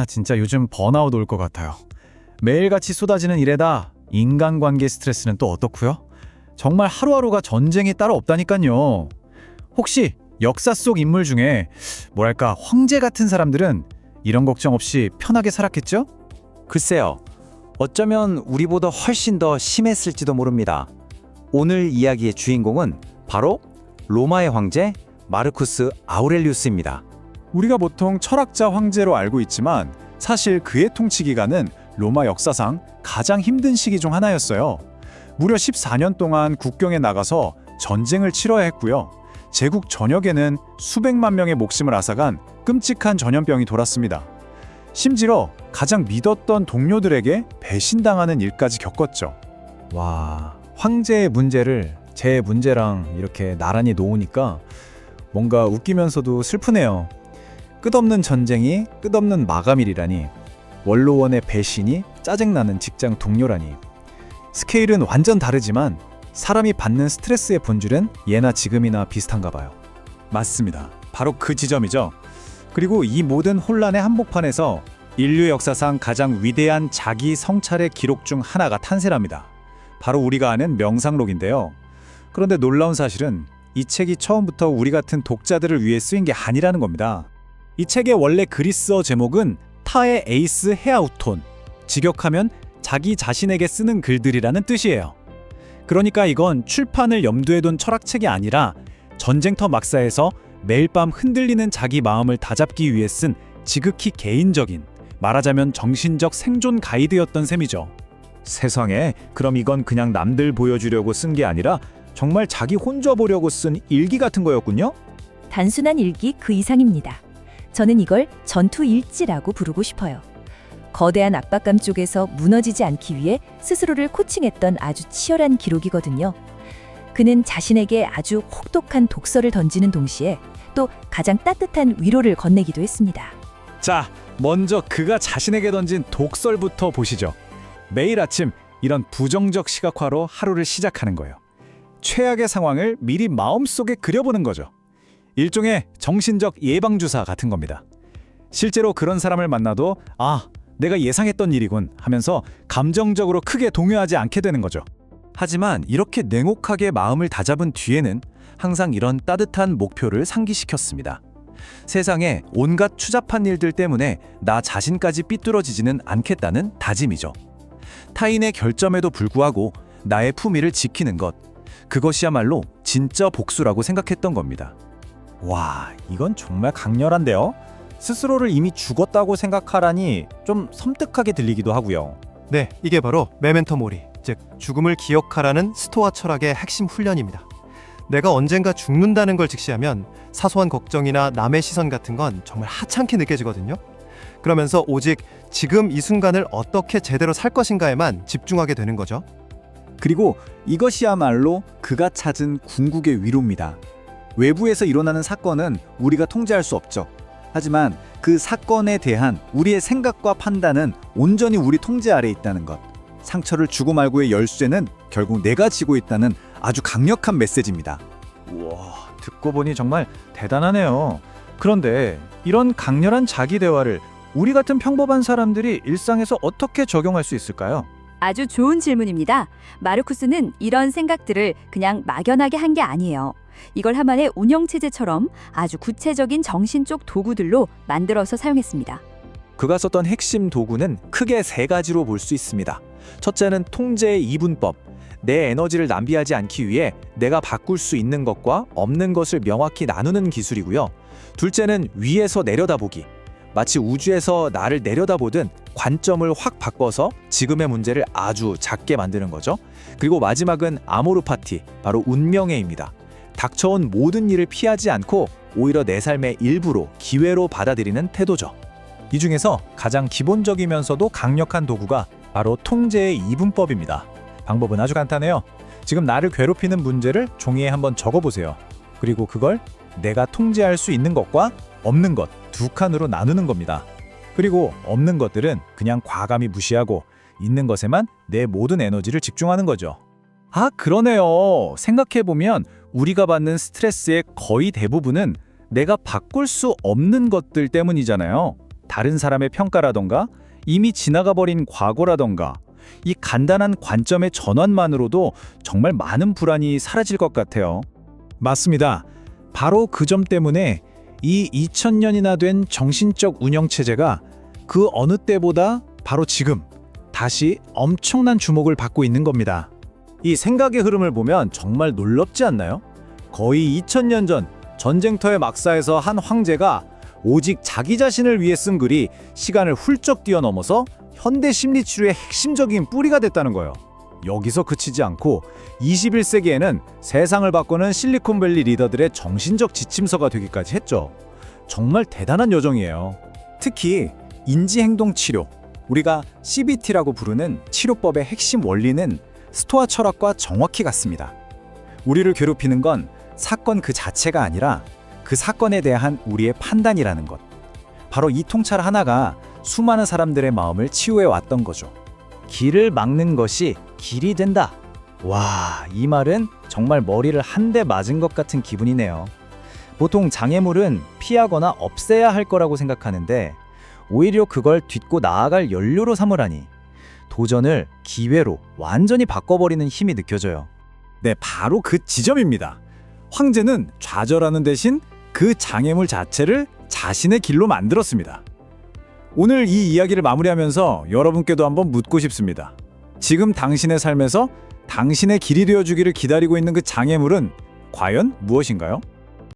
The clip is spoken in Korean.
진짜 요즘 번아웃 올 것 같아요. 매일같이 쏟아지는 일에다 인간관계 스트레스는 또 어떻고요? 정말 하루하루가 전쟁이 따로 없다니까요. 혹시 역사 속 인물 중에 뭐랄까 황제 같은 사람들은 이런 걱정 없이 편하게 살았겠죠? 글쎄요. 어쩌면 우리보다 훨씬 더 심했을지도 모릅니다. 오늘 이야기의 주인공은 바로 로마의 황제 마르쿠스 아우렐리우스입니다. 우리가 보통 철학자 황제로 알고 있지만 사실 그의 통치 기간은 로마 역사상 가장 힘든 시기 중 하나였어요. 무려 14년 동안 국경에 나가서 전쟁을 치러야 했고요. 제국 전역에는 수백만 명의 목숨을 앗아간 끔찍한 전염병이 돌았습니다. 심지어 가장 믿었던 동료들에게 배신당하는 일까지 겪었죠. 와, 황제의 문제를 제 문제랑 이렇게 나란히 놓으니까 뭔가 웃기면서도 슬프네요. 끝없는 전쟁이 끝없는 마감일이라니, 원로원의 배신이 짜증나는 직장 동료라니. 스케일은 완전 다르지만 사람이 받는 스트레스의 본질은 예나 지금이나 비슷한가 봐요. 맞습니다. 바로 그 지점이죠. 그리고 이 모든 혼란의 한복판에서 인류 역사상 가장 위대한 자기 성찰의 기록 중 하나가 탄생합니다. 바로 우리가 아는 명상록인데요. 그런데 놀라운 사실은 이 책이 처음부터 우리 같은 독자들을 위해 쓰인 게 아니라는 겁니다. 이 책의 원래 그리스어 제목은 타의 에이스 헤아우톤, 직역하면 자기 자신에게 쓰는 글들이라는 뜻이에요. 그러니까 이건 출판을 염두에 둔 철학책이 아니라 전쟁터 막사에서 매일 밤 흔들리는 자기 마음을 다잡기 위해 쓴 지극히 개인적인, 말하자면 정신적 생존 가이드였던 셈이죠. 세상에, 그럼 이건 그냥 남들 보여주려고 쓴 게 아니라 정말 자기 혼자 보려고 쓴 일기 같은 거였군요? 단순한 일기 그 이상입니다. 저는 이걸 전투 일지라고 부르고 싶어요. 거대한 압박감 쪽에서 무너지지 않기 위해 스스로를 코칭했던 아주 치열한 기록이거든요. 그는 자신에게 아주 혹독한 독서를 던지는 동시에 또 가장 따뜻한 위로를 건네기도 했습니다. 자, 먼저 그가 자신에게 던진 독설부터 보시죠. 매일 아침 이런 부정적 시각화로 하루를 시작하는 거예요. 최악의 상황을 미리 마음속에 그려보는 거죠. 일종의 정신적 예방주사 같은 겁니다. 실제로 그런 사람을 만나도 내가 예상했던 일이군 하면서 감정적으로 크게 동요하지 않게 되는 거죠. 하지만 이렇게 냉혹하게 마음을 다잡은 뒤에는 항상 이런 따뜻한 목표를 상기시켰습니다. 세상에 온갖 추잡한 일들 때문에 나 자신까지 삐뚤어지지는 않겠다는 다짐이죠. 타인의 결점에도 불구하고 나의 품위를 지키는 것, 그것이야말로 진짜 복수라고 생각했던 겁니다. 와, 이건 정말 강렬한데요? 스스로를 이미 죽었다고 생각하라니 좀 섬뜩하게 들리기도 하고요. 네, 이게 바로 메멘토 모리, 즉 죽음을 기억하라는 스토아 철학의 핵심 훈련입니다. 내가 언젠가 죽는다는 걸 직시하면 사소한 걱정이나 남의 시선 같은 건 정말 하찮게 느껴지거든요. 그러면서 오직 지금 이 순간을 어떻게 제대로 살 것인가에만 집중하게 되는 거죠. 그리고 이것이야말로 그가 찾은 궁극의 위로입니다. 외부에서 일어나는 사건은 우리가 통제할 수 없죠. 하지만 그 사건에 대한 우리의 생각과 판단은 온전히 우리 통제 아래에 있다는 것. 상처를 주고 말고의 열쇠는 결국 내가 지고 있다는 아주 강력한 메시지입니다. 우와, 듣고 보니 정말 대단하네요. 그런데 이런 강렬한 자기 대화를 우리 같은 평범한 사람들이 일상에서 어떻게 적용할 수 있을까요? 아주 좋은 질문입니다. 마르쿠스는 이런 생각들을 그냥 막연하게 한 게 아니에요. 이걸 하만의 운영체제처럼 아주 구체적인 정신적 도구들로 만들어서 사용했습니다. 그가 썼던 핵심 도구는 크게 세 가지로 볼 수 있습니다. 첫째는 통제의 이분법. 내 에너지를 낭비하지 않기 위해 내가 바꿀 수 있는 것과 없는 것을 명확히 나누는 기술이고요. 둘째는 위에서 내려다보기. 마치 우주에서 나를 내려다보듯 관점을 확 바꿔서 지금의 문제를 아주 작게 만드는 거죠. 그리고 마지막은 아모르파티, 바로 운명의입니다. 닥쳐온 모든 일을 피하지 않고 오히려 내 삶의 일부로, 기회로 받아들이는 태도죠. 이 중에서 가장 기본적이면서도 강력한 도구가 바로 통제의 이분법입니다. 방법은 아주 간단해요. 지금 나를 괴롭히는 문제를 종이에 한번 적어보세요. 그리고 그걸 내가 통제할 수 있는 것과 없는 것 두 칸으로 나누는 겁니다. 그리고 없는 것들은 그냥 과감히 무시하고 있는 것에만 내 모든 에너지를 집중하는 거죠. 그러네요. 생각해보면 우리가 받는 스트레스의 거의 대부분은 내가 바꿀 수 없는 것들 때문이잖아요. 다른 사람의 평가라던가 이미 지나가 버린 과거라던가 이 간단한 관점의 전환만으로도 정말 많은 불안이 사라질 것 같아요. 맞습니다. 바로 그 점 때문에 이 2000년이나 된 정신적 운영체제가 그 어느 때보다 바로 지금 다시 엄청난 주목을 받고 있는 겁니다. 이 생각의 흐름을 보면 정말 놀랍지 않나요? 거의 2000년 전 전쟁터의 막사에서 한 황제가 오직 자기 자신을 위해 쓴 글이 시간을 훌쩍 뛰어넘어서 현대 심리치료의 핵심적인 뿌리가 됐다는 거예요. 여기서 그치지 않고 21세기에는 세상을 바꾸는 실리콘밸리 리더들의 정신적 지침서가 되기까지 했죠. 정말 대단한 여정이에요. 특히 인지행동치료, 우리가 CBT라고 부르는 치료법의 핵심 원리는 스토아 철학과 정확히 같습니다. 우리를 괴롭히는 건 사건 그 자체가 아니라 그 사건에 대한 우리의 판단이라는 것. 바로 이 통찰 하나가 수많은 사람들의 마음을 치유해 왔던 거죠. 길을 막는 것이 길이 된다. 와, 이 말은 정말 머리를 한 대 맞은 것 같은 기분이네요. 보통 장애물은 피하거나 없애야 할 거라고 생각하는데 오히려 그걸 딛고 나아갈 연료로 삼으라니 도전을 기회로 완전히 바꿔버리는 힘이 느껴져요. 네, 바로 그 지점입니다. 황제는 좌절하는 대신 그 장애물 자체를 자신의 길로 만들었습니다. 오늘 이 이야기를 마무리하면서 여러분께도 한번 묻고 싶습니다. 지금 당신의 삶에서 당신의 길이 되어주기를 기다리고 있는 그 장애물은 과연 무엇인가요?